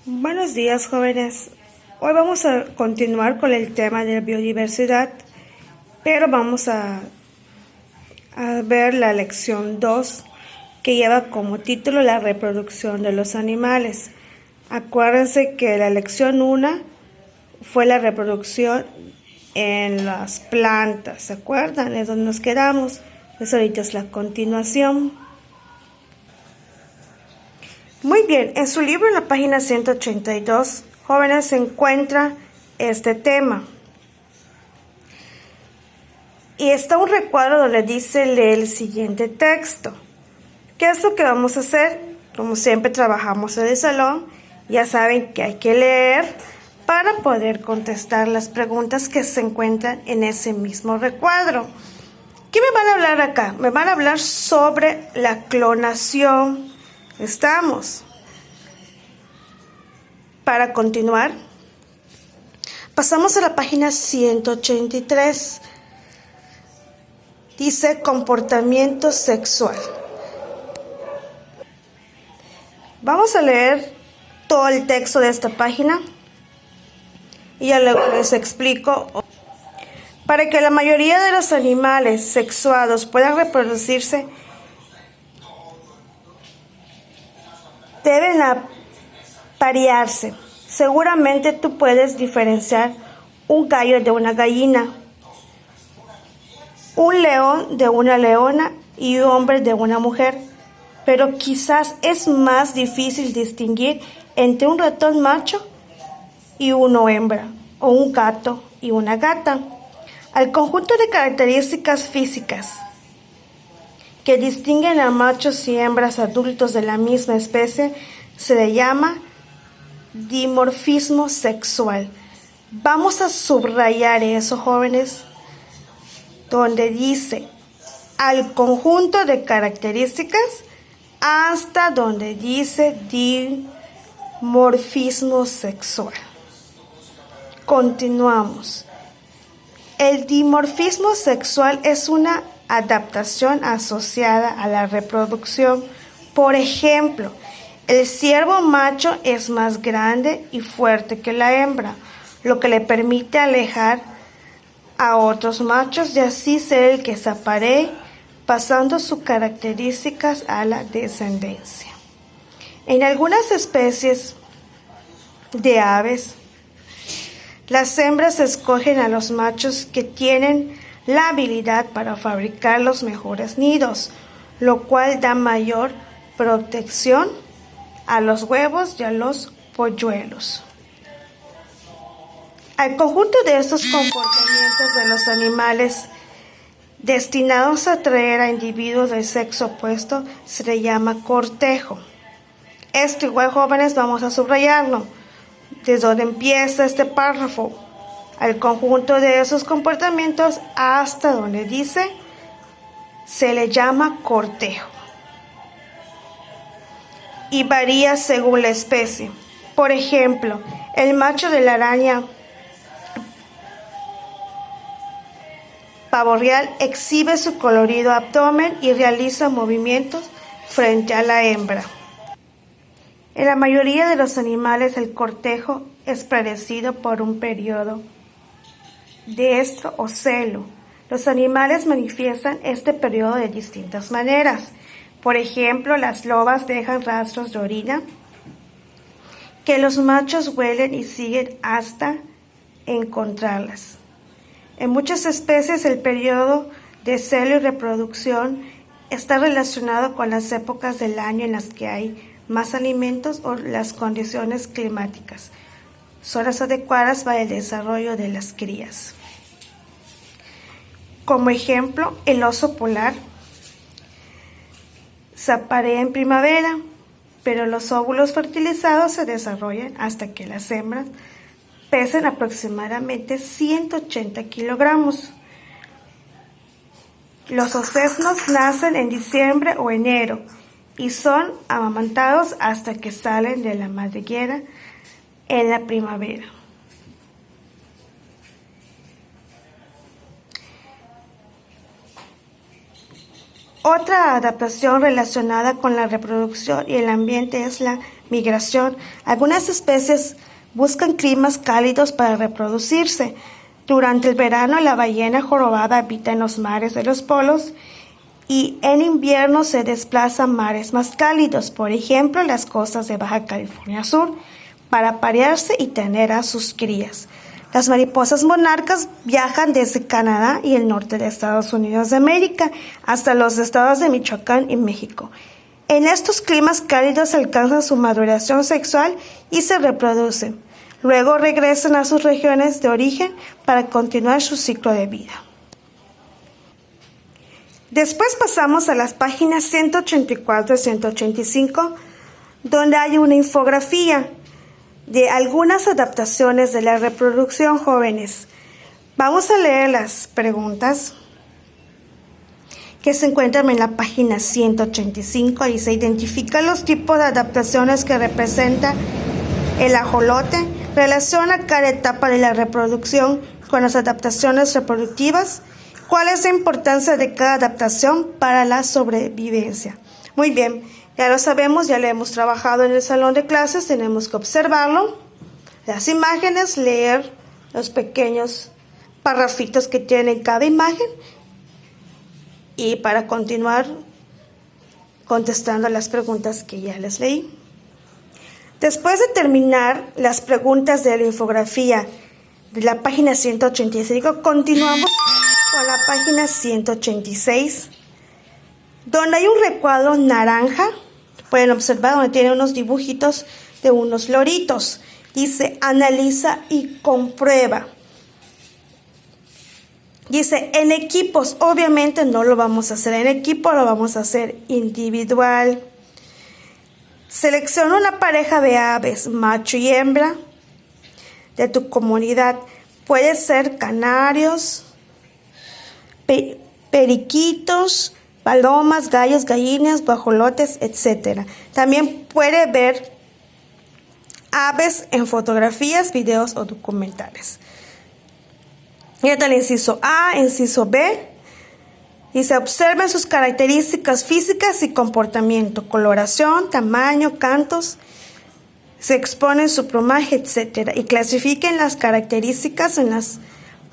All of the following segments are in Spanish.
Buenos días, jóvenes. Hoy vamos a continuar con el tema de la biodiversidad, pero vamos a ver la lección 2, que lleva como título la reproducción de los animales. Acuérdense que la lección 1 fue la reproducción en las plantas, ¿se acuerdan? Es donde nos quedamos. Pues ahorita es la continuación. Muy bien, en su libro en la página 182, jóvenes, se encuentra este tema. Y está un recuadro donde dice: lee el siguiente texto. ¿Qué es lo que vamos a hacer? Como siempre trabajamos en el salón, ya saben que hay que leer para poder contestar las preguntas que se encuentran en ese mismo recuadro. ¿Qué me van a hablar acá? Me van a hablar sobre la clonación. ¿Estamos? Para continuar, pasamos a la página 183. Dice comportamiento sexual. Vamos a leer todo el texto de esta página y ya luego les explico. Para que la mayoría de los animales sexuados puedan reproducirse, deben aparearse. Seguramente tú puedes diferenciar un gallo de una gallina, un león de una leona y un hombre de una mujer, pero quizás es más difícil distinguir entre un ratón macho y uno hembra, o un gato y una gata. Al conjunto de características físicas que distinguen a machos y hembras adultos de la misma especie se le llama dimorfismo sexual. Vamos a subrayar eso, jóvenes, donde dice al conjunto de características hasta donde dice dimorfismo sexual. Continuamos. El dimorfismo sexual es una adaptación asociada a la reproducción. Por ejemplo, el ciervo macho es más grande y fuerte que la hembra, lo que le permite alejar a otros machos y así ser el que se aparee, pasando sus características a la descendencia. En algunas especies de aves, las hembras escogen a los machos que tienen la habilidad para fabricar los mejores nidos, lo cual da mayor protección a los huevos y a los polluelos. Al conjunto de estos comportamientos de los animales destinados a atraer a individuos del sexo opuesto se le llama cortejo. Esto igual, jóvenes, vamos a subrayarlo. Desde donde empieza este párrafo, al conjunto de esos comportamientos hasta donde dice se le llama cortejo. Y varía según la especie. Por ejemplo, el macho de la araña pavo real exhibe su colorido abdomen y realiza movimientos frente a la hembra. En la mayoría de los animales el cortejo es precedido por un periodo de estro o celo. Los animales manifiestan este periodo de distintas maneras. Por ejemplo, las lobas dejan rastros de orina que los machos huelen y siguen hasta encontrarlas. En muchas especies el periodo de celo y reproducción está relacionado con las épocas del año en las que hay más alimentos o las condiciones climáticas son las adecuadas para el desarrollo de las crías. Como ejemplo, el oso polar se aparea en primavera, pero los óvulos fertilizados se desarrollan hasta que las hembras pesan aproximadamente 180 kilogramos. Los osesnos nacen en diciembre o enero y son amamantados hasta que salen de la madriguera en la primavera. Otra adaptación relacionada con la reproducción y el ambiente es la Migración. Algunas especies buscan climas cálidos para reproducirse. Durante el verano, la ballena jorobada habita en los mares de los polos y en invierno se desplaza a mares más cálidos, por ejemplo, las costas de Baja California Sur, para aparearse y tener a sus crías. Las mariposas monarcas viajan desde Canadá y el norte de Estados Unidos de América hasta los estados de Michoacán y México. En estos climas cálidos alcanzan su maduración sexual y se reproducen. Luego regresan a sus regiones de origen para continuar su ciclo de vida. Después pasamos a las páginas 184 y 185, donde hay una infografía de algunas adaptaciones de la reproducción jóvenes. Vamos a leer las preguntas que se encuentran en la página 185 y se identifican los tipos de adaptaciones que representa el ajolote. Relaciona cada etapa de la reproducción con las adaptaciones reproductivas. ¿Cuál es la importancia de cada adaptación para la sobrevivencia? Muy bien, ya lo sabemos, ya lo hemos trabajado en el salón de clases, tenemos que observarlo, las imágenes, leer los pequeños parrafitos que tiene cada imagen y para continuar contestando las preguntas que ya les leí. Después de terminar las preguntas de la infografía de la página 185, continuamos con la página 186, donde hay un recuadro naranja, pueden observar, donde tiene unos dibujitos de unos loritos. Dice, analiza y comprueba. Dice, en equipos, obviamente no lo vamos a hacer en equipo, lo vamos a hacer individual. Selecciona una pareja de aves, macho y hembra, de tu comunidad. Puede ser canarios, periquitos, palomas, gallos, gallinas, guajolotes, etc. También puede ver aves en fotografías, videos o documentales. Y está el inciso A, inciso B. Y se observen sus características físicas y comportamiento, coloración, tamaño, cantos, se exponen su plumaje, etc. Y clasifiquen las características en las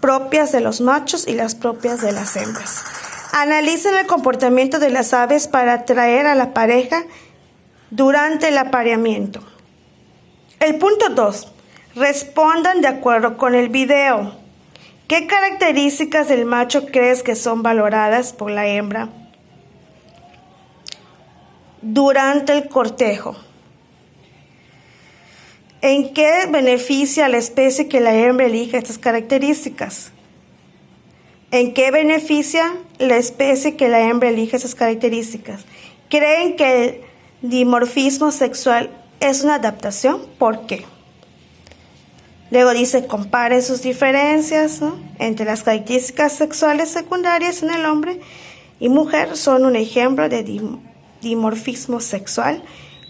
propias de los machos y las propias de las hembras. Analicen el comportamiento de las aves para atraer a la pareja durante el apareamiento. El punto 2. Respondan de acuerdo con el video. ¿Qué características del macho crees que son valoradas por la hembra durante el cortejo? ¿En qué beneficia a la especie que la hembra elija estas características? ¿En qué beneficia la especie que la hembra elija esas características? ¿Creen que el dimorfismo sexual es una adaptación? ¿Por qué? Luego dice, compare sus diferencias, ¿no?, entre las características sexuales secundarias en el hombre y mujer son un ejemplo de dimorfismo sexual.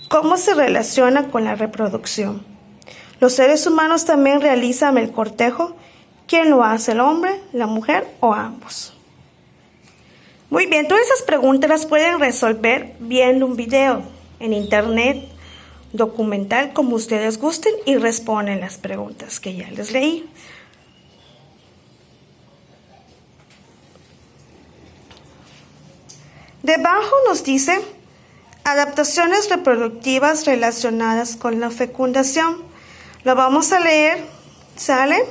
¿Cómo se relaciona con la reproducción? Los seres humanos también realizan el cortejo. ¿Quién lo hace, el hombre, la mujer o ambos? Muy bien, todas esas preguntas las pueden resolver viendo un video en internet, documental, como ustedes gusten, y responden las preguntas que ya les leí. Debajo nos dice adaptaciones reproductivas relacionadas con la fecundación. Lo vamos a leer, ¿sale?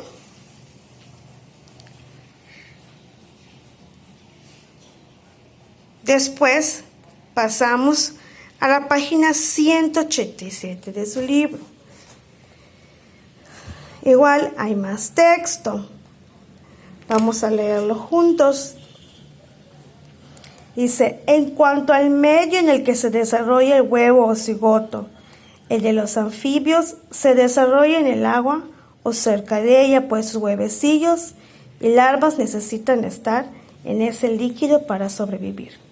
Después pasamos a la página 187 de su libro. Igual hay más texto. Vamos a leerlo juntos. Dice, en cuanto al medio en el que se desarrolla el huevo o cigoto, el de los anfibios se desarrolla en el agua o cerca de ella, pues sus huevecillos y larvas necesitan estar en ese líquido para sobrevivir.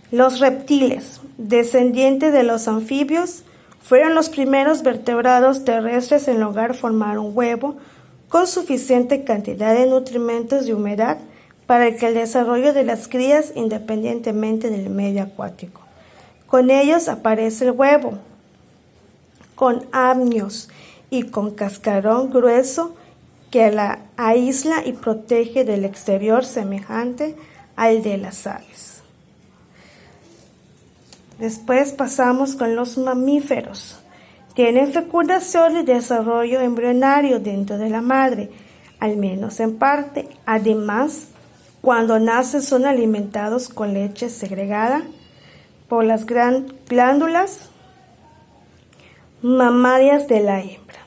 Los reptiles, descendientes de los anfibios, fueron los primeros vertebrados terrestres en lograr formar un huevo con suficiente cantidad de nutrimentos y humedad para que el desarrollo de las crías independientemente del medio acuático. Con ellos aparece el huevo. con amnios y con cascarón grueso que la aísla y protege del exterior semejante al de las aves. Después pasamos con los mamíferos. Tienen fecundación y desarrollo embrionario dentro de la madre, al menos en parte. Además, cuando nacen son alimentados con leche segregada por las glándulas mamarias de la hembra.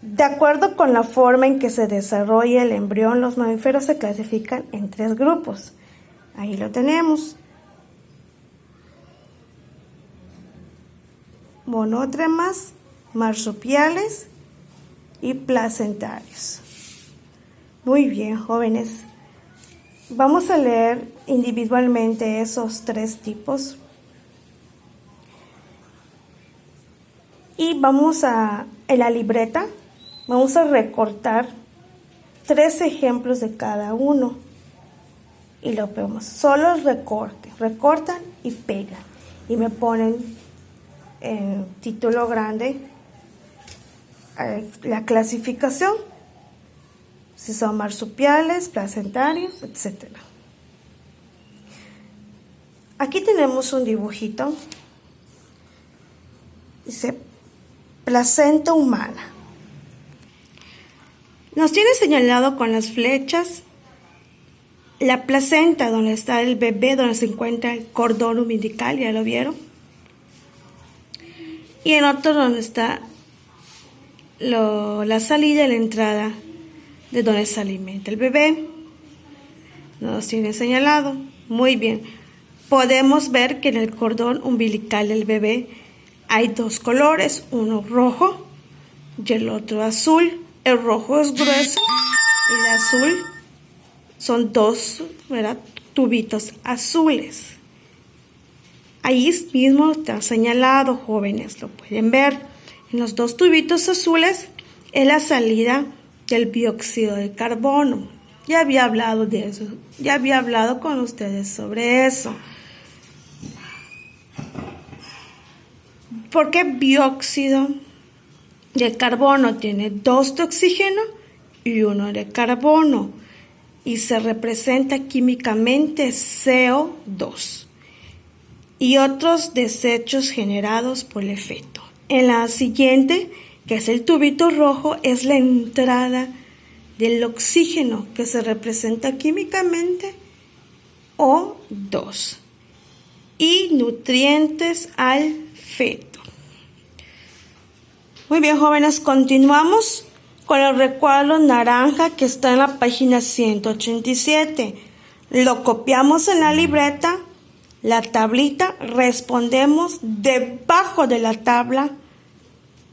De acuerdo con la forma en que se desarrolla el embrión, los mamíferos se clasifican en 3 grupos. Ahí lo tenemos. Monotremas, marsupiales y placentarios. Muy bien, jóvenes. Vamos a leer individualmente esos 3 tipos. Y en la libreta, vamos a recortar 3 ejemplos de cada uno. Y lo vemos. Solo recortan y pegan. Y me ponen en título grande la clasificación, si son marsupiales, placentarios, etc. Aquí tenemos un dibujito, dice placenta humana. Nos tiene señalado con las flechas la placenta, donde está el bebé, donde se encuentra el cordón umbilical, ya lo vieron. Y en otro donde está la salida y la entrada de donde se alimenta el bebé. Nos tiene señalado. Muy bien. Podemos ver que en el cordón umbilical del bebé hay 2 colores, uno rojo y el otro azul. El rojo es grueso y el azul son 2, ¿verdad?, tubitos azules. Ahí mismo está señalado, jóvenes, lo pueden ver. En los 2 tubitos azules es la salida del dióxido de carbono. Ya había hablado de eso, ya había hablado con ustedes sobre eso. ¿Por qué dióxido de carbono? Tiene 2 de oxígeno y 1 de carbono y se representa químicamente CO2 y otros desechos generados por el feto. En la siguiente, que es el tubito rojo, es la entrada del oxígeno, que se representa químicamente O2, y nutrientes al feto. Muy bien, jóvenes, continuamos con el recuadro naranja que está en la página 187. Lo copiamos en la libreta, la tablita, respondemos debajo de la tabla,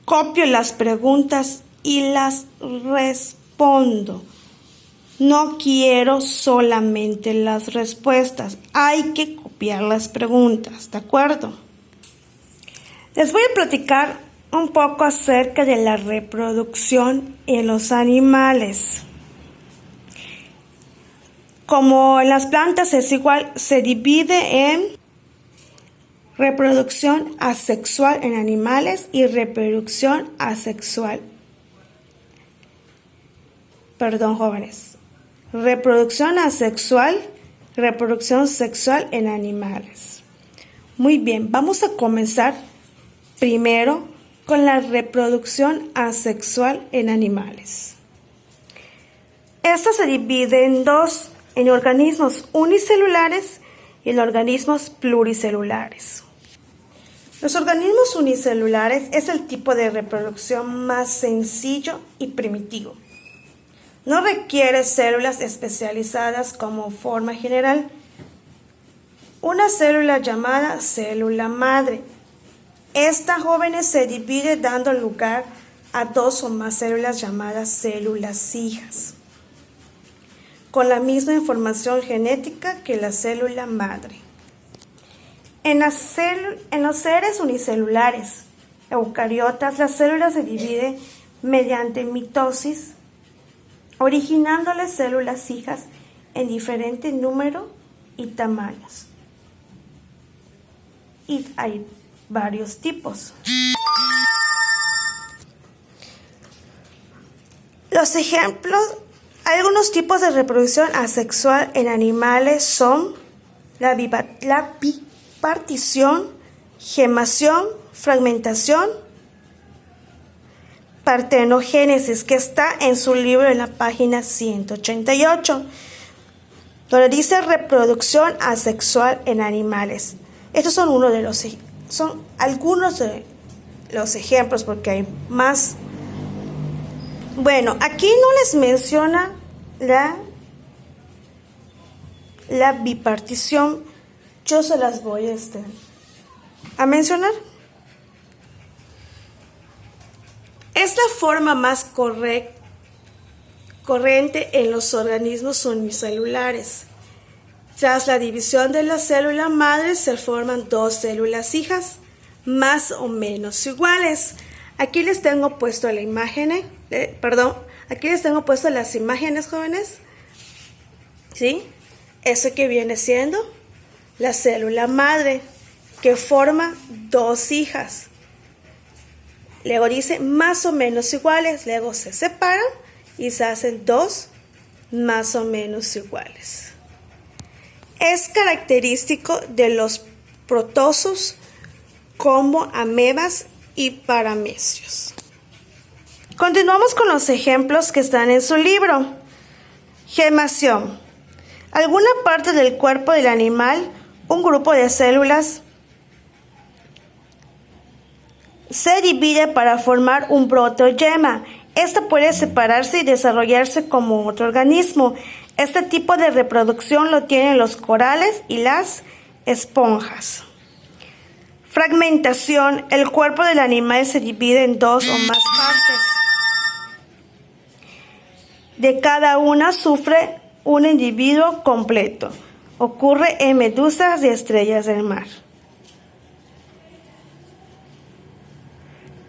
copio las preguntas y las respondo. No quiero solamente las respuestas, hay que copiar las preguntas, ¿de acuerdo? Les voy a platicar un poco acerca de la reproducción en los animales. Como en las plantas es igual, se divide en reproducción asexual en animales y reproducción asexual. Perdón, jóvenes. Reproducción asexual, reproducción sexual en animales. Muy bien, vamos a comenzar primero con la reproducción asexual en animales. Esto se divide en 2, en organismos unicelulares y en organismos pluricelulares. Los organismos unicelulares es el tipo de reproducción más sencillo y primitivo. No requiere células especializadas como forma general. Una célula llamada célula madre. Esta, jóvenes, se divide dando lugar a 2 o más células llamadas células hijas, con la misma información genética que la célula madre. En los seres unicelulares, eucariotas, las células se dividen mediante mitosis, originándoles células hijas en diferente número y tamaños. Y hay varios tipos. Los ejemplos, algunos tipos de reproducción asexual en animales son la bipartición, gemación, fragmentación, partenogénesis, que está en su libro en la página 188, donde dice reproducción asexual en animales. Estos son algunos de los ejemplos, porque hay más. Bueno, aquí no les menciona la bipartición. Yo se las voy a mencionar. Es la forma más corriente en los organismos unicelulares. Tras la división de la célula madre se forman dos células hijas más o menos iguales. Aquí les tengo puesto la imagen, aquí les tengo puesto las imágenes, jóvenes. ¿Sí? Eso que viene siendo la célula madre, que forma dos hijas. Luego dice más o menos iguales, luego se separan y se hacen dos más o menos iguales. Es característico de los protozoos como amebas y paramecios. Continuamos con los ejemplos que están en su libro. Gemación. Alguna parte del cuerpo del animal, un grupo de células, se divide para formar un brote o yema. Esta puede separarse y desarrollarse como otro organismo. Este tipo de reproducción lo tienen los corales y las esponjas. Fragmentación. El cuerpo del animal se divide en dos o más partes. De cada una sufre un individuo completo. Ocurre en medusas y estrellas del mar.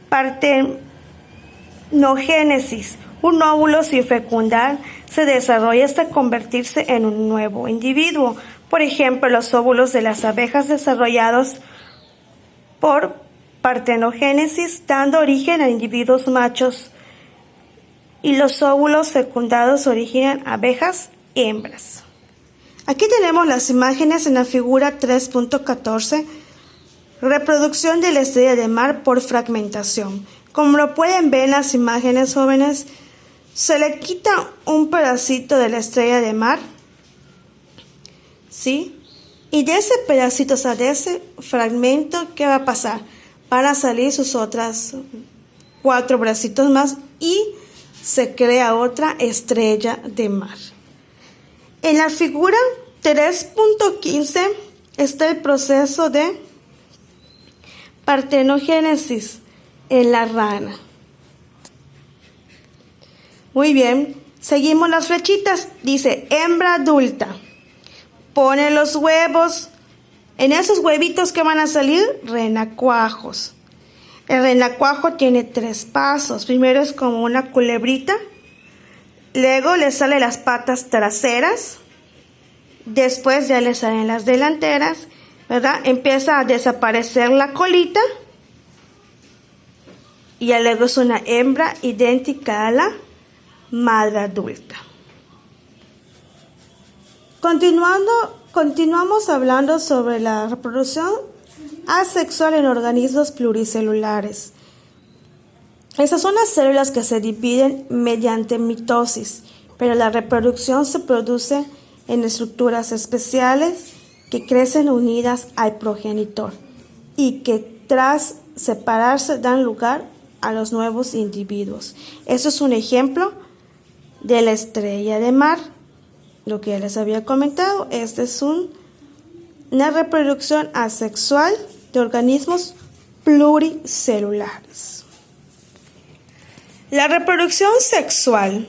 Partenogénesis. Un óvulo sin fecundar se desarrolla hasta convertirse en un nuevo individuo. Por ejemplo, los óvulos de las abejas desarrollados por partenogénesis, dando origen a individuos machos, y los óvulos fecundados originan abejas hembras. Aquí tenemos las imágenes en la figura 3.14, reproducción de la estrella de mar por fragmentación. Como lo pueden ver en las imágenes, jóvenes, se le quita un pedacito de la estrella de mar, ¿sí? Y de ese pedacito, o sea, de ese fragmento, ¿qué va a pasar? Van a salir sus otras 4 bracitos más y se crea otra estrella de mar. En la figura 3.15 está el proceso de partenogénesis en la rana. Muy bien, seguimos las flechitas. Dice hembra adulta. Pone los huevos. En esos huevitos que van a salir, renacuajos. El renacuajo tiene 3 pasos. Primero es como una culebrita. Luego le salen las patas traseras. Después ya le salen las delanteras, ¿verdad? Empieza a desaparecer la colita. Y ya luego es una hembra idéntica a la madre adulta. Continuamos hablando sobre la reproducción asexual en organismos pluricelulares. Esas son las células que se dividen mediante mitosis, pero la reproducción se produce en estructuras especiales que crecen unidas al progenitor y que tras separarse dan lugar a los nuevos individuos. Eso es un ejemplo de la estrella de mar. Lo que ya les había comentado, esta es una reproducción asexual de organismos pluricelulares. La reproducción sexual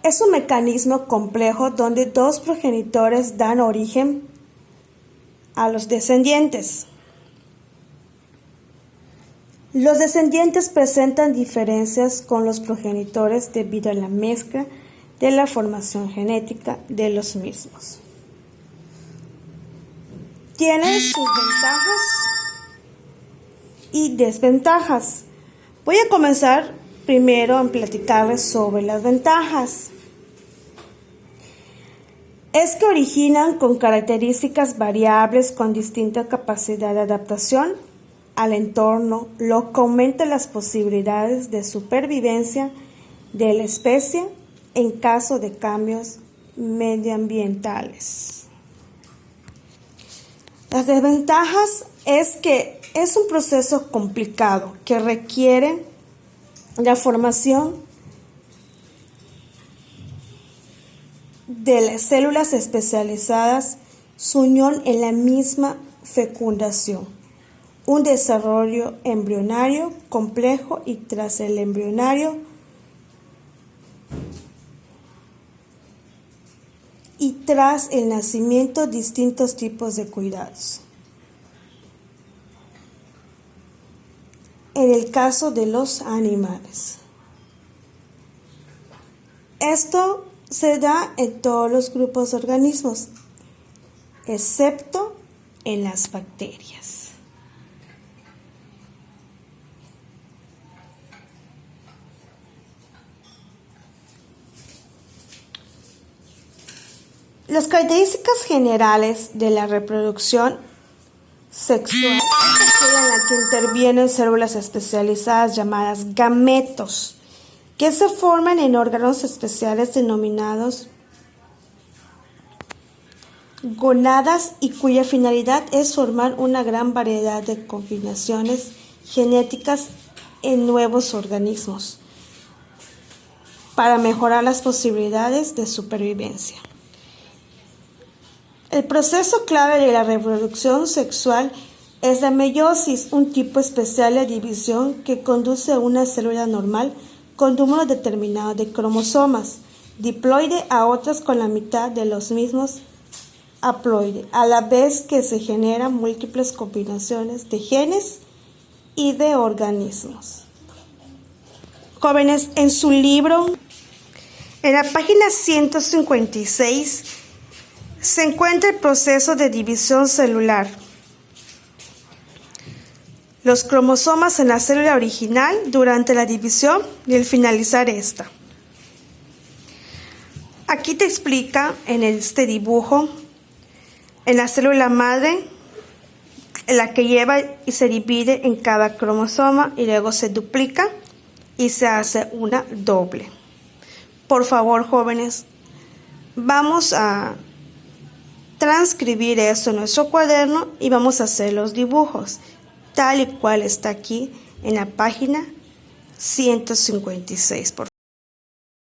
es un mecanismo complejo donde 2 progenitores dan origen a los descendientes. Los descendientes presentan diferencias con los progenitores debido a la mezcla de la formación genética de los mismos. tiene sus ventajas y desventajas. Voy a comenzar primero en platicarles sobre las ventajas. Es que originan con características variables con distinta capacidad de adaptación al entorno, lo que aumenta las posibilidades de supervivencia de la especie en caso de cambios medioambientales. Las desventajas es que es un proceso complicado que requiere la formación de las células especializadas, su unión en la misma fecundación, un desarrollo embrionario complejo y tras el embrionario y tras el nacimiento distintos tipos de cuidados. En el caso de los animales, esto se da en todos los grupos de organismos, excepto en las bacterias. Las características generales de la reproducción sexual es en la que intervienen células especializadas llamadas gametos, que se forman en órganos especiales denominados gonadas y cuya finalidad es formar una gran variedad de combinaciones genéticas en nuevos organismos para mejorar las posibilidades de supervivencia. El proceso clave de la reproducción sexual es la meiosis, un tipo especial de división que conduce a una célula normal con número determinado de cromosomas diploide a otras con la mitad de los mismos haploide, a la vez que se generan múltiples combinaciones de genes y de organismos. Jóvenes, en su libro, en la página 156, se encuentra el proceso de división celular. Los cromosomas en la célula original durante la división y el finalizar esta. Aquí te explica en este dibujo, en la célula madre, en la que lleva y se divide en cada cromosoma y luego se duplica y se hace una doble. Por favor, jóvenes, vamos a transcribir esto en nuestro cuaderno y vamos a hacer los dibujos, tal y cual está aquí en la página 156.